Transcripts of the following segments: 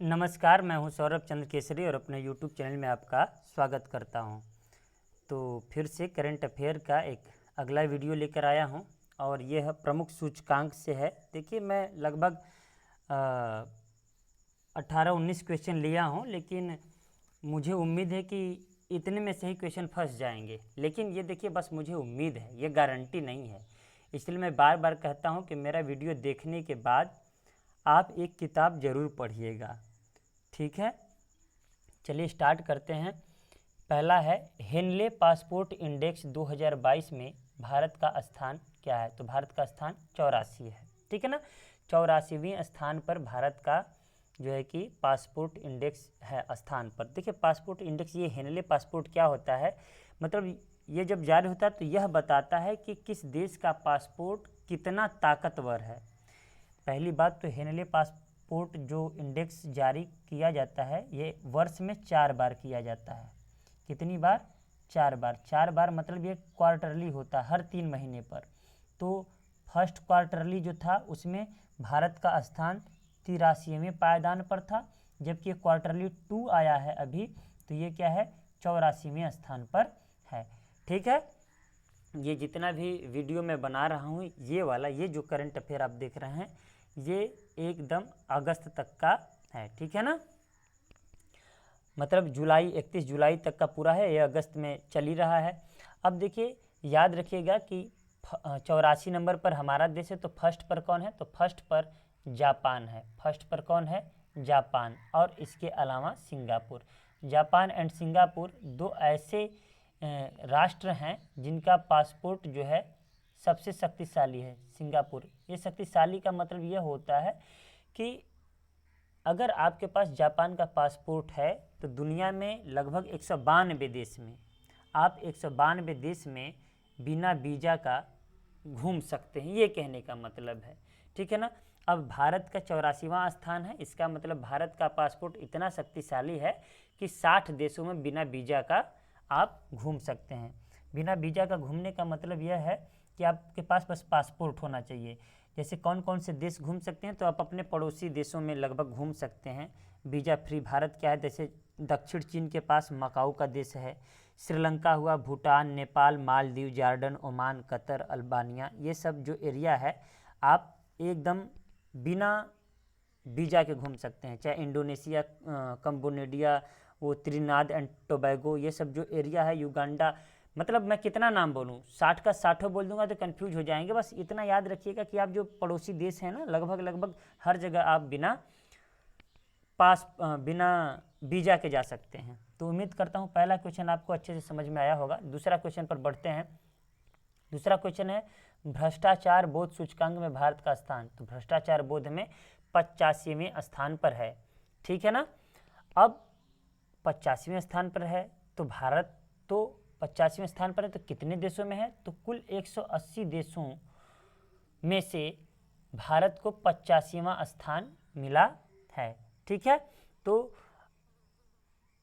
नमस्कार, मैं हूं सौरभ चंद्र केसरी और अपने यूट्यूब चैनल में आपका स्वागत करता हूं। तो फिर से करंट अफेयर का एक अगला वीडियो लेकर आया हूं और यह प्रमुख सूचकांक से है। देखिए, मैं लगभग 18-19 क्वेश्चन लिया हूं, लेकिन मुझे उम्मीद है कि इतने में से ही क्वेश्चन फंस जाएंगे। लेकिन ये देखिए, बस मुझे उम्मीद है, ये गारंटी नहीं है। इसलिए मैं बार बार कहता हूं कि मेरा वीडियो देखने के बाद आप एक किताब ज़रूर पढ़िएगा, ठीक है। चलिए स्टार्ट करते हैं। पहला है, हेनले पासपोर्ट इंडेक्स 2022 में भारत का स्थान क्या है? तो भारत का स्थान 84 है, ठीक है ना। 84वें स्थान पर भारत का जो है कि पासपोर्ट इंडेक्स है स्थान पर। देखिए, पासपोर्ट इंडेक्स, ये हेनले पासपोर्ट क्या होता है, मतलब ये जब जारी होता है तो यह बताता है कि किस देश का पासपोर्ट कितना ताकतवर है। पहली बात तो हेनले पासपोर्ट जो इंडेक्स जारी किया जाता है, ये वर्ष में 4 बार किया जाता है। कितनी बार? 4 बार। 4 बार मतलब ये क्वार्टरली होता है, हर 3 महीने पर। तो फर्स्ट क्वार्टरली जो था उसमें भारत का स्थान 83वें पायदान पर था, जबकि क्वार्टरली 2 आया है अभी, तो ये क्या है? 84वें स्थान पर है, ठीक है। ये जितना भी वीडियो मैं बना रहा हूँ, ये वाला, ये जो करंट अफेयर आप देख रहे हैं, ये एकदम अगस्त तक का है, ठीक है ना। मतलब जुलाई, 31 जुलाई तक का पूरा है, ये अगस्त में चल ही रहा है। अब देखिए, याद रखिएगा कि 84 नंबर पर हमारा देश है, तो फर्स्ट पर कौन है? तो फर्स्ट पर जापान है। फर्स्ट पर कौन है? जापान। और इसके अलावा सिंगापुर। जापान एंड सिंगापुर दो ऐसे राष्ट्र हैं जिनका पासपोर्ट जो है सबसे शक्तिशाली है। सिंगापुर, ये शक्तिशाली का मतलब ये होता है कि अगर आपके पास जापान का पासपोर्ट है तो दुनिया में लगभग 192 देश में, आप 192 देश में बिना वीज़ा का घूम सकते हैं, ये कहने का मतलब है, ठीक है ना। अब भारत का 84वां स्थान है, इसका मतलब भारत का पासपोर्ट इतना शक्तिशाली है कि 60 देशों में बिना वीज़ा का आप घूम सकते हैं। बिना वीज़ा का घूमने का मतलब यह है कि आपके पास बस पासपोर्ट होना चाहिए। जैसे कौन कौन से देश घूम सकते हैं, तो आप अपने पड़ोसी देशों में लगभग घूम सकते हैं वीज़ा फ्री। भारत क्या है, जैसे दक्षिण चीन के पास मकाऊ का देश है, श्रीलंका हुआ, Bhutan, Nepal, Maldives, Jordan, Oman, Qatar, Albania, ये सब जो एरिया है आप एकदम बिना वीज़ा के घूम सकते हैं। चाहे इंडोनेशिया, कंबोडिया, वो त्रिनाद एंड टोबैगो, ये सब जो एरिया है, युगांडा, मतलब मैं कितना नाम बोलूँ, 60 का 60 बोल दूंगा तो कंफ्यूज हो जाएंगे। बस इतना याद रखिएगा कि आप जो पड़ोसी देश हैं ना, लगभग लगभग हर जगह आप बिना वीज़ा के जा सकते हैं। तो उम्मीद करता हूँ पहला क्वेश्चन आपको अच्छे से समझ में आया होगा। दूसरा क्वेश्चन पर बढ़ते हैं। दूसरा क्वेश्चन है, भ्रष्टाचार बोध सूचकांक में भारत का स्थान। तो भ्रष्टाचार बोध में 85वें स्थान पर है, ठीक है ना। अब 85वें स्थान पर है तो भारत तो 85वें स्थान पर है, तो कितने देशों में है? तो कुल 180 देशों में से भारत को 85वां स्थान मिला है, ठीक है। तो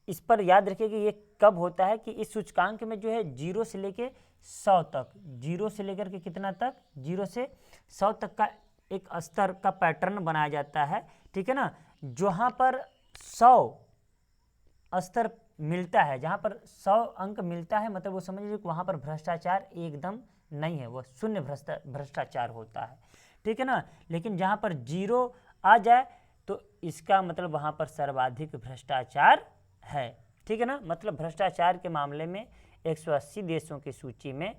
इस पर याद रखिए कि ये कब होता है कि इस सूचकांक में जो है 0 से लेकर 100 तक, 0 से लेकर के कितना तक? 0 से 100 तक का एक स्तर का पैटर्न बनाया जाता है, ठीक है ना। जहाँ पर 100 स्तर मिलता है, जहाँ पर 100 अंक मिलता है, मतलब वो समझ लीजिए कि वहाँ पर भ्रष्टाचार एकदम नहीं है, वो शून्य भ्रष्टाचार होता है, ठीक है ना। लेकिन जहाँ पर 0 आ जाए तो इसका मतलब वहाँ पर सर्वाधिक भ्रष्टाचार है, ठीक है ना। मतलब भ्रष्टाचार के मामले में 180 देशों की सूची में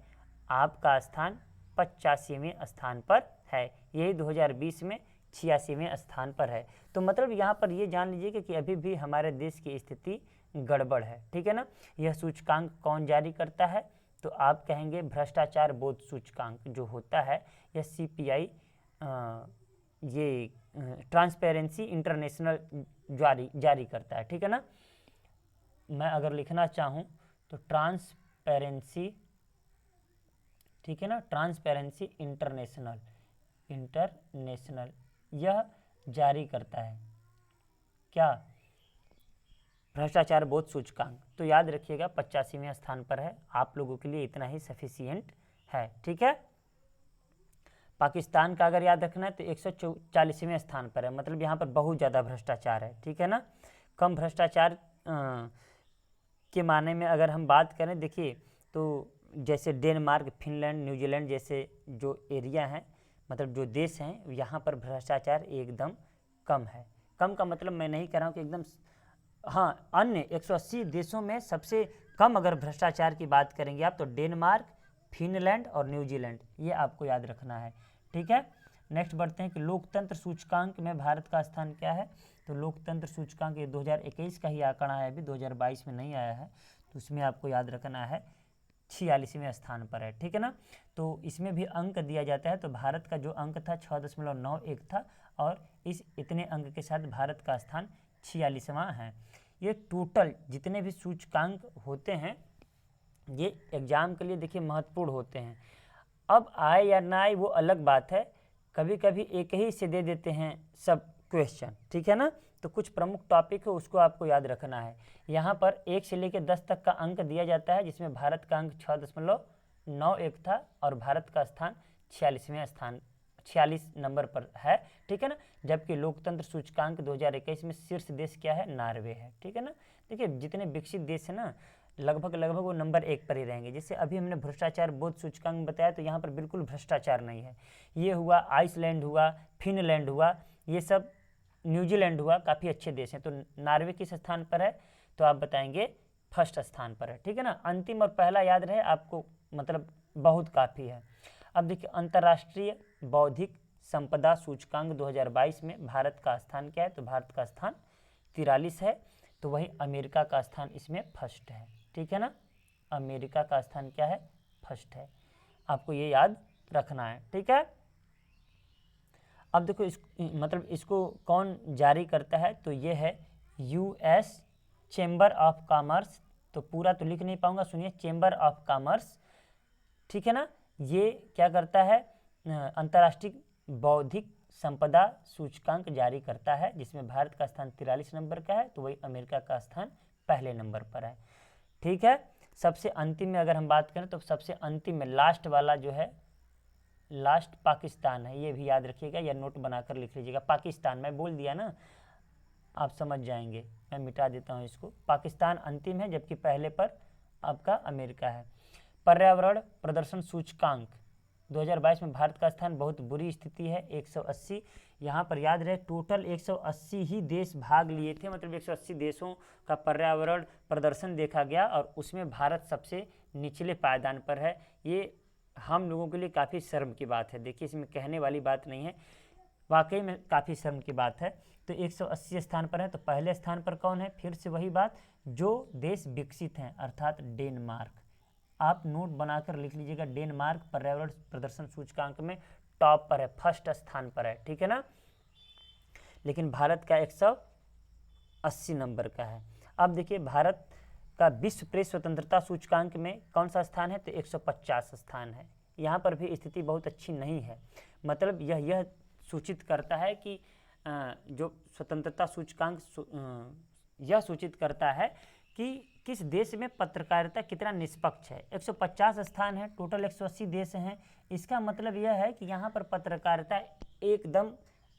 आपका स्थान 85वें स्थान पर है। यही 2020 में 86वें स्थान पर है। तो मतलब यहाँ पर ये जान लीजिए कि अभी भी हमारे देश की स्थिति गड़बड़ है, ठीक है ना। यह सूचकांक कौन जारी करता है? तो आप कहेंगे भ्रष्टाचार बोध सूचकांक जो होता है, यह CPI, ये ट्रांसपेरेंसी इंटरनेशनल जारी करता है, ठीक है ना। मैं अगर लिखना चाहूँ तो ट्रांसपेरेंसी, ठीक है ना, ट्रांसपेरेंसी इंटरनेशनल यह जारी करता है क्या? भ्रष्टाचार बोध सूचकांक। तो याद रखिएगा 85वें स्थान पर है। आप लोगों के लिए इतना ही सफिशिएंट है, ठीक है। पाकिस्तान का अगर याद रखना है तो 140वें स्थान पर है, मतलब यहाँ पर बहुत ज़्यादा भ्रष्टाचार है, ठीक है ना। कम भ्रष्टाचार के माने में अगर हम बात करें, देखिए तो जैसे डेनमार्क, फिनलैंड, न्यूजीलैंड जैसे जो एरिया हैं, मतलब जो देश हैं, यहाँ पर भ्रष्टाचार एकदम कम है। कम का मतलब मैं नहीं कह रहा हूँ कि एकदम, हाँ, अन्य 180 देशों में सबसे कम अगर भ्रष्टाचार की बात करेंगे आप तो डेनमार्क, फिनलैंड और न्यूजीलैंड, ये आपको याद रखना है, ठीक है। नेक्स्ट बढ़ते हैं कि लोकतंत्र सूचकांक में भारत का स्थान क्या है। तो लोकतंत्र सूचकांक ये 2021 का ही आंकड़ा है, अभी 2022 में नहीं आया है, तो उसमें आपको याद रखना है 46वें स्थान पर है, ठीक है ना। तो इसमें भी अंक दिया जाता है, तो भारत का जो अंक था 6.91 था, और इस इतने अंक के साथ भारत का स्थान 46वां है। ये टोटल जितने भी सूचकांक होते हैं ये एग्ज़ाम के लिए देखिए महत्वपूर्ण होते हैं। अब आए या ना आए वो अलग बात है, कभी कभी एक ही से दे देते हैं सब क्वेश्चन, ठीक है ना। तो कुछ प्रमुख टॉपिक है उसको आपको याद रखना है। यहाँ पर 1 से लेकर 10 तक का अंक दिया जाता है, जिसमें भारत का अंक 6.91 था और भारत का स्थान 46 नंबर पर है, ठीक है ना। जबकि लोकतंत्र सूचकांक 2021 में शीर्ष देश क्या है, नॉर्वे है, ठीक है ना। देखिए जितने विकसित देश है ना लगभग वो नंबर 1 पर ही रहेंगे। जैसे अभी हमने भ्रष्टाचार बोध सूचकांक बताया, तो यहाँ पर बिल्कुल भ्रष्टाचार नहीं है। ये हुआ आइसलैंड हुआ, फिनलैंड हुआ, ये सब न्यूजीलैंड हुआ, काफ़ी अच्छे देश हैं। तो नॉर्वे किस स्थान पर है, तो आप बताएंगे फर्स्ट स्थान पर है, ठीक है ना। अंतिम और पहला याद रहे आपको, मतलब बहुत काफ़ी है। अब देखिए अंतर्राष्ट्रीय बौद्धिक संपदा सूचकांक 2022 में भारत का स्थान क्या है, तो भारत का स्थान 43 है, तो वही अमेरिका का स्थान इसमें फर्स्ट है, ठीक है ना। अमेरिका का स्थान क्या है, फर्स्ट है, आपको ये याद रखना है, ठीक है। अब देखो मतलब इसको कौन जारी करता है, तो ये है यूएस चेंबर ऑफ कॉमर्स। तो पूरा तो लिख नहीं पाऊंगा, सुनिए, चेंबर ऑफ कॉमर्स, ठीक है ना। ये क्या करता है, अंतर्राष्ट्रीय बौद्धिक संपदा सूचकांक जारी करता है, जिसमें भारत का स्थान 43 नंबर का है, तो वही अमेरिका का स्थान पहले नंबर पर है, ठीक है। सबसे अंतिम में अगर हम बात करें तो सबसे अंतिम में लास्ट वाला जो है, लास्ट पाकिस्तान है, ये भी याद रखिएगा या नोट बनाकर लिख लीजिएगा। पाकिस्तान मैं बोल दिया ना, आप समझ जाएंगे, मैं मिटा देता हूँ इसको। पाकिस्तान अंतिम है, जबकि पहले पर आपका अमेरिका है। पर्यावरण प्रदर्शन सूचकांक 2022 में भारत का स्थान बहुत बुरी स्थिति है, 180। यहाँ पर याद रहे टोटल 180 ही देश भाग लिए थे, मतलब 180 देशों का पर्यावरण प्रदर्शन देखा गया और उसमें भारत सबसे निचले पायदान पर है। ये हम लोगों के लिए काफ़ी शर्म की बात है। देखिए इसमें कहने वाली बात नहीं है, वाकई में काफ़ी शर्म की बात है। तो 180 स्थान पर है, तो पहले स्थान पर कौन है, फिर से वही बात, जो देश विकसित हैं अर्थात डेनमार्क। आप नोट बनाकर लिख लीजिएगा, डेनमार्क पर्यावरण प्रदर्शन सूचकांक में टॉप पर है, फर्स्ट स्थान पर है, ठीक है ना। लेकिन भारत का 180 नंबर का है। अब देखिए भारत का विश्व प्रेस स्वतंत्रता सूचकांक में कौन सा स्थान है, तो 150 स्थान है। यहाँ पर भी स्थिति बहुत अच्छी नहीं है, मतलब यह सूचित करता है कि जो स्वतंत्रता सूचकांक यह सूचित करता है कि किस देश में पत्रकारिता कितना निष्पक्ष है। 150 स्थान है, टोटल 180 देश हैं, इसका मतलब यह है कि यहाँ पर पत्रकारिता एकदम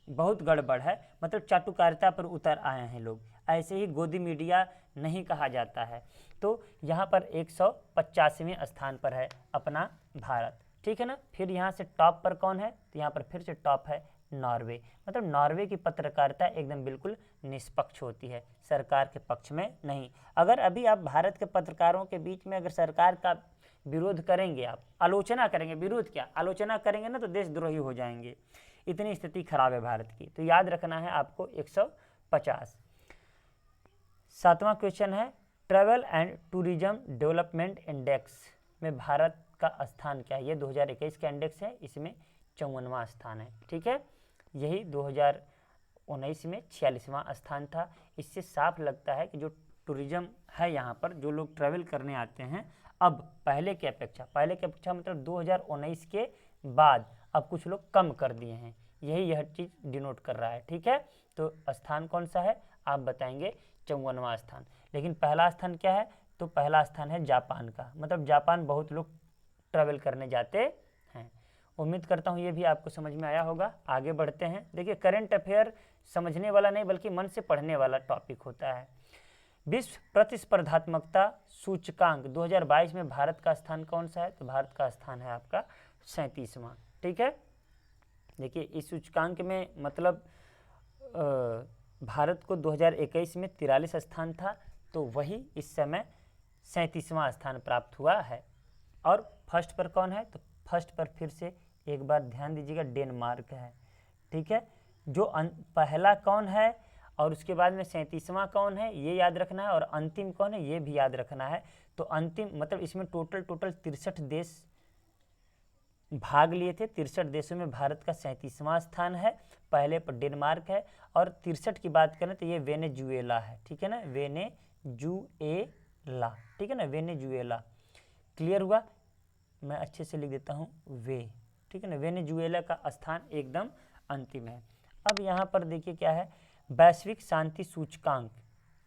बहुत गड़बड़ है, मतलब चाटुकारिता पर उतर आए हैं लोग। ऐसे ही गोदी मीडिया नहीं कहा जाता है। तो यहाँ पर 150वें स्थान पर है अपना भारत, ठीक है ना। फिर यहाँ से टॉप पर कौन है, तो यहाँ पर फिर से टॉप है नॉर्वे, मतलब नॉर्वे की पत्रकारिता एकदम बिल्कुल निष्पक्ष होती है, सरकार के पक्ष में नहीं। अगर अभी आप भारत के पत्रकारों के बीच में अगर सरकार का विरोध करेंगे, आप आलोचना करेंगे, विरोध क्या आलोचना करेंगे ना, तो देशद्रोही हो जाएंगे, इतनी स्थिति खराब है भारत की। तो याद रखना है आपको 150। 7वां क्वेश्चन है travel and tourism development index में भारत का स्थान क्या है। ये 2021 का इंडेक्स है, इसमें 54वां स्थान है, ठीक है। यही 2019 में 46वां स्थान था। इससे साफ लगता है कि जो टूरिज्म है, यहाँ पर जो लोग ट्रैवल करने आते हैं, अब पहले की अपेक्षा मतलब 2019 के बाद अब कुछ लोग कम कर दिए हैं, यह चीज़ डिनोट कर रहा है, ठीक है। तो स्थान कौन सा है, आप बताएंगे 54वां स्थान। लेकिन पहला स्थान क्या है, तो पहला स्थान है जापान का, मतलब जापान बहुत लोग ट्रैवल करने जाते हैं। उम्मीद करता हूँ ये भी आपको समझ में आया होगा। आगे बढ़ते हैं। देखिए करंट अफेयर समझने वाला नहीं बल्कि मन से पढ़ने वाला टॉपिक होता है। विश्व प्रतिस्पर्धात्मकता सूचकांक 2022 में भारत का स्थान कौन सा है? तो भारत का स्थान है आपका 37वां। ठीक है, देखिए इस सूचकांक में मतलब भारत को 2021 में 43 स्थान था, तो वही इस समय 37वां स्थान प्राप्त हुआ है। और फर्स्ट पर कौन है? तो फर्स्ट पर फिर से एक बार ध्यान दीजिएगा, डेनमार्क है। ठीक है, जो पहला कौन है और उसके बाद में 37वां कौन है ये याद रखना है, और अंतिम कौन है ये भी याद रखना है। तो अंतिम मतलब इसमें टोटल 63 देश भाग लिए थे। 63 देशों में भारत का 37वां स्थान है, पहले पर डेनमार्क है। और 63 की बात करें तो ये वेनेजुएला है। ठीक है ना, वेनेजुएला। ठीक है ना, वेनेजुएला। क्लियर हुआ? मैं अच्छे से लिख देता हूँ वे। ठीक है ना, वेनेजुएला का स्थान एकदम अंतिम है। अब यहाँ पर देखिए क्या है, वैश्विक शांति सूचकांक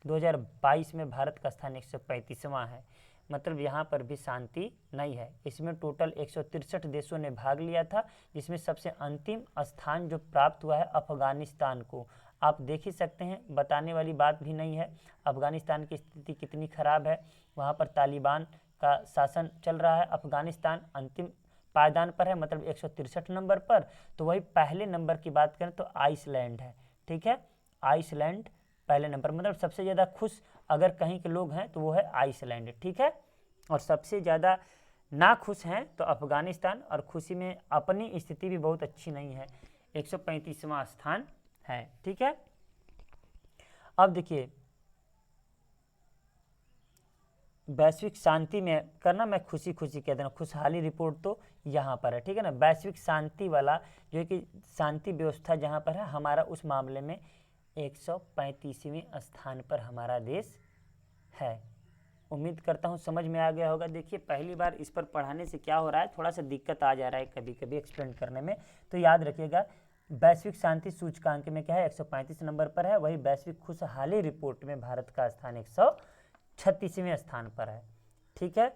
2022 में भारत का स्थान 135वां है। मतलब यहाँ पर भी शांति नहीं है। इसमें टोटल 163 देशों ने भाग लिया था, जिसमें सबसे अंतिम स्थान जो प्राप्त हुआ है अफगानिस्तान को। आप देख ही सकते हैं, बताने वाली बात भी नहीं है अफगानिस्तान की स्थिति कितनी खराब है। वहाँ पर तालिबान का शासन चल रहा है। अफगानिस्तान अंतिम पायदान पर है, मतलब 163 नंबर पर। तो वही पहले नंबर की बात करें तो आइसलैंड है। ठीक है, आइसलैंड पहले नंबर, मतलब सबसे ज़्यादा खुश अगर कहीं के लोग हैं तो वो है आइसलैंड। ठीक है, और सबसे ज़्यादा ना खुश हैं तो अफगानिस्तान, और खुशी में अपनी स्थिति भी बहुत अच्छी नहीं है, 135वां स्थान है। ठीक है, अब देखिए वैश्विक शांति में करना, मैं खुशी खुशी कह देना, खुशहाली रिपोर्ट तो यहाँ पर है। ठीक है ना, वैश्विक शांति वाला जो है कि शांति व्यवस्था जहाँ पर है हमारा, उस मामले में 135वें स्थान पर हमारा देश है। उम्मीद करता हूँ समझ में आ गया होगा। देखिए पहली बार इस पर पढ़ाने से क्या हो रहा है, थोड़ा सा दिक्कत आ जा रहा है कभी कभी एक्सप्लेन करने में। तो याद रखिएगा, वैश्विक शांति सूचकांक में क्या है, 135 नंबर पर है। वही वैश्विक खुशहाली रिपोर्ट में भारत का स्थान 136वें स्थान पर है। ठीक है,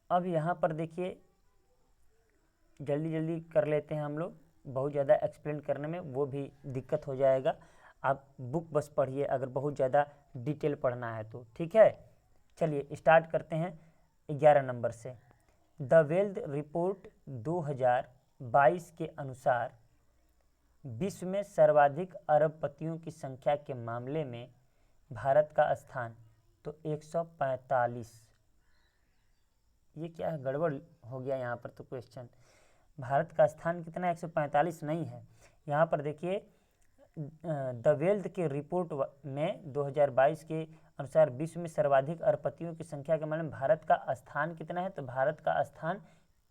अब यहाँ पर देखिए जल्दी जल्दी कर लेते हैं हम लोग, बहुत ज़्यादा एक्सप्लेन करने में वो भी दिक्कत हो जाएगा। आप बुक बस पढ़िए अगर बहुत ज़्यादा डिटेल पढ़ना है तो। ठीक है, चलिए स्टार्ट करते हैं 11 नंबर से। द वेल्थ रिपोर्ट 2022 के अनुसार विश्व में सर्वाधिक अरबपतियों की संख्या के मामले में भारत का स्थान तो 145। ये क्या है, गड़बड़ हो गया यहाँ पर तो क्वेश्चन। भारत का स्थान कितना, 145 नहीं है। यहाँ पर देखिए द वेल्थ के रिपोर्ट में 2022 के अनुसार विश्व में सर्वाधिक अरबपतियों की संख्या के मामले में भारत का स्थान कितना है, तो भारत का स्थान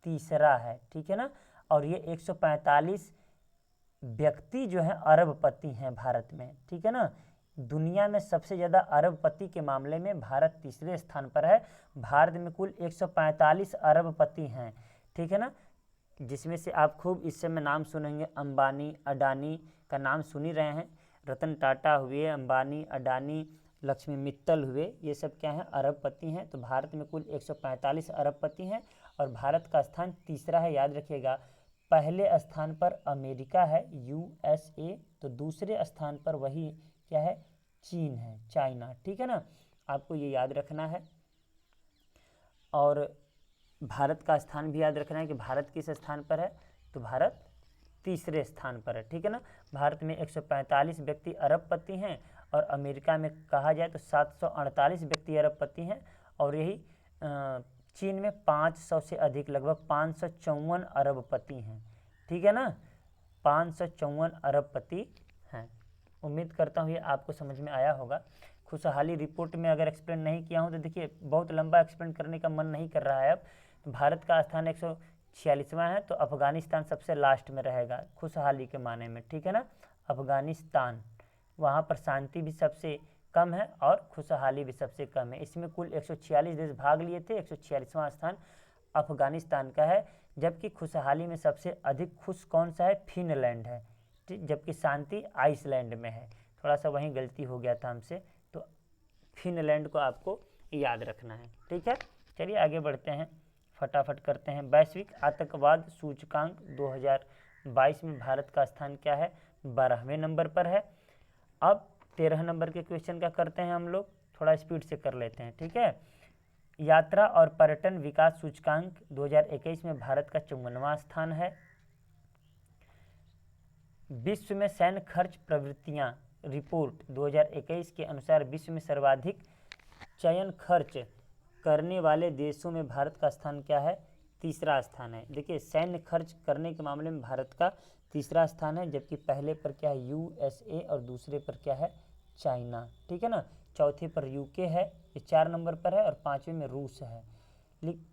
तीसरा है। ठीक है ना, और ये 145 व्यक्ति जो है अरबपति हैं भारत में। ठीक है ना, दुनिया में सबसे ज़्यादा अरबपति के मामले में भारत तीसरे स्थान पर है। भारत में कुल 145 अरबपति हैं। ठीक है ना, जिसमें से आप खूब इस समय नाम सुनेंगे, अंबानी अडानी का नाम सुन ही रहे हैं। रतन टाटा हुए, अंबानी अडानी, लक्ष्मी मित्तल हुए, ये सब क्या हैं, अरबपति हैं। तो भारत में कुल 145 अरबपति हैं और भारत का स्थान तीसरा है। याद रखिएगा, पहले स्थान पर अमेरिका है, USA, तो दूसरे स्थान पर वही क्या है, चीन है, चाइना। ठीक है ना, आपको ये याद रखना है। और भारत का स्थान भी याद रखना है कि भारत किस स्थान पर है, तो भारत तीसरे स्थान पर है। ठीक है ना, भारत में 145 व्यक्ति अरबपति हैं और अमेरिका में कहा जाए तो 748 व्यक्ति अरबपति हैं, और यही चीन में 500 से अधिक, लगभग 554 अरबपति हैं। ठीक है ना, 554 अरबपति हैं। उम्मीद करता हूँ ये आपको समझ में आया होगा। खुशहाली रिपोर्ट में अगर एक्सप्लेन नहीं किया हूँ तो देखिए बहुत लंबा एक्सप्लेन करने का मन नहीं कर रहा है। अब भारत का स्थान 146वां है, तो अफगानिस्तान सबसे लास्ट में रहेगा खुशहाली के माने में। ठीक है ना, अफगानिस्तान, वहाँ पर शांति भी सबसे कम है और खुशहाली भी सबसे कम है। इसमें कुल 146 देश भाग लिए थे, 146वां स्थान अफगानिस्तान का है। जबकि खुशहाली में सबसे अधिक खुश कौन सा है, फिनलैंड है। जबकि शांति आइसलैंड में है। थोड़ा सा वहीं गलती हो गया था हमसे, तो फिनलैंड को आपको याद रखना है। ठीक है, चलिए आगे बढ़ते हैं। फटाफट करते हैं। वैश्विक आतंकवाद सूचकांक 2022 में भारत का स्थान क्या है? 12वें नंबर पर है। अब 13 नंबर के क्वेश्चन का करते हैं हम लोग, थोड़ा स्पीड से कर लेते हैं, ठीक है। यात्रा और पर्यटन विकास सूचकांक 2021 में भारत का 54वां स्थान है। विश्व में सैन्य खर्च प्रवृत्तियां रिपोर्ट 2021 के अनुसार विश्व में सर्वाधिक चयन खर्च करने वाले देशों में भारत का स्थान क्या है? तीसरा स्थान है। देखिए, सैन्य खर्च करने के मामले में भारत का तीसरा स्थान है, जबकि पहले पर क्या है? USA और दूसरे पर क्या है? चाइना, ठीक है ना। चौथे पर UK है, ये 4 नंबर पर है, और 5वें में रूस है,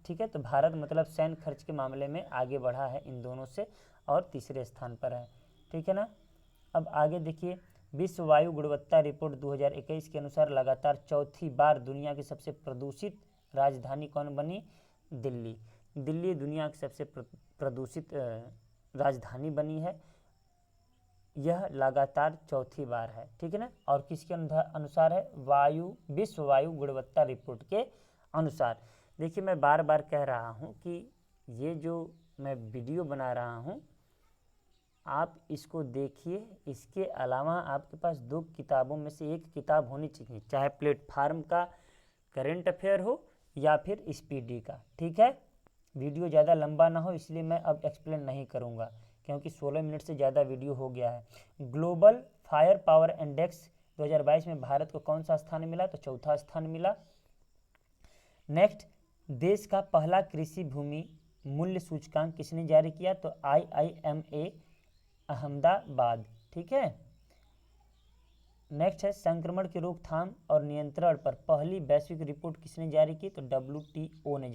ठीक है। तो भारत मतलब सैन्य खर्च के मामले में आगे बढ़ा है इन दोनों से और तीसरे स्थान पर है, ठीक है ना। अब आगे देखिए, विश्व वायु गुणवत्ता रिपोर्ट 2021 के अनुसार लगातार चौथी बार दुनिया की सबसे प्रदूषित राजधानी कौन बनी? दिल्ली। दिल्ली दुनिया की सबसे प्रदूषित राजधानी बनी है, यह लगातार चौथी बार है, ठीक है ना। और किसके अनुसार है? विश्व वायु गुणवत्ता रिपोर्ट के अनुसार। देखिए, मैं बार बार कह रहा हूँ कि ये जो मैं वीडियो बना रहा हूँ आप इसको देखिए, इसके अलावा आपके पास 2 किताबों में से एक किताब होनी चाहिए, चाहे प्लेटफार्म का करंट अफेयर हो या फिर स्पीडी का, ठीक है। वीडियो ज़्यादा लंबा ना हो इसलिए मैं अब एक्सप्लेन नहीं करूँगा, क्योंकि 16 मिनट से ज़्यादा वीडियो हो गया है। ग्लोबल फायर पावर इंडेक्स 2022 में भारत को कौन सा स्थान मिला? तो चौथा स्थान मिला। नेक्स्ट, देश का पहला कृषि भूमि मूल्य सूचकांक किसने जारी किया? तो IIMA अहमदाबाद, ठीक है। नेक्स्ट है, संक्रमण की रोकथाम और नियंत्रण पर पहली वैश्विक रिपोर्ट किसने जारी की? तो WTO ने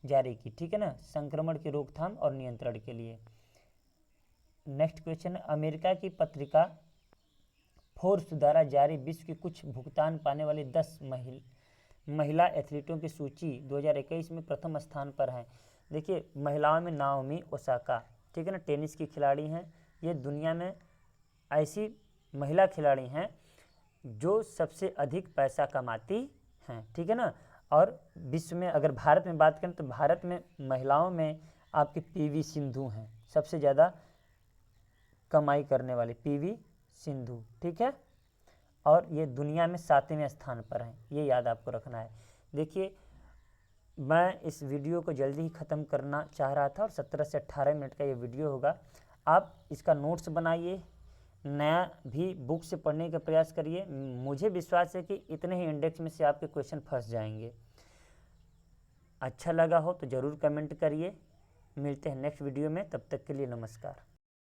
जारी की, ठीक है ना, संक्रमण की रोकथाम और नियंत्रण के लिए। नेक्स्ट क्वेश्चन है, अमेरिका की पत्रिका फोर्ब्स द्वारा जारी विश्व की कुछ भुगतान पाने वाली 10 महिला एथलीटों की सूची 2021 में प्रथम स्थान पर है। देखिए, महिलाओं में नाओमी ओसाका, ठीक है ना, टेनिस की खिलाड़ी हैं। ये दुनिया में ऐसी महिला खिलाड़ी हैं जो सबसे अधिक पैसा कमाती हैं, ठीक है ना। और विश्व में अगर भारत में बात करें तो भारत में महिलाओं में आपकी PV सिंधु हैं, सबसे ज़्यादा कमाई करने वाली PV सिंधु, ठीक है। और ये दुनिया में 7वें स्थान पर हैं, ये याद आपको रखना है। देखिए, मैं इस वीडियो को जल्दी ही ख़त्म करना चाह रहा था और 17 से 18 मिनट का ये वीडियो होगा। आप इसका नोट्स बनाइए, नया भी बुक से पढ़ने का प्रयास करिए। मुझे विश्वास है कि इतने ही इंडेक्स में से आपके क्वेश्चन फंस जाएंगे। अच्छा लगा हो तो ज़रूर कमेंट करिए। मिलते हैं नेक्स्ट वीडियो में, तब तक के लिए नमस्कार।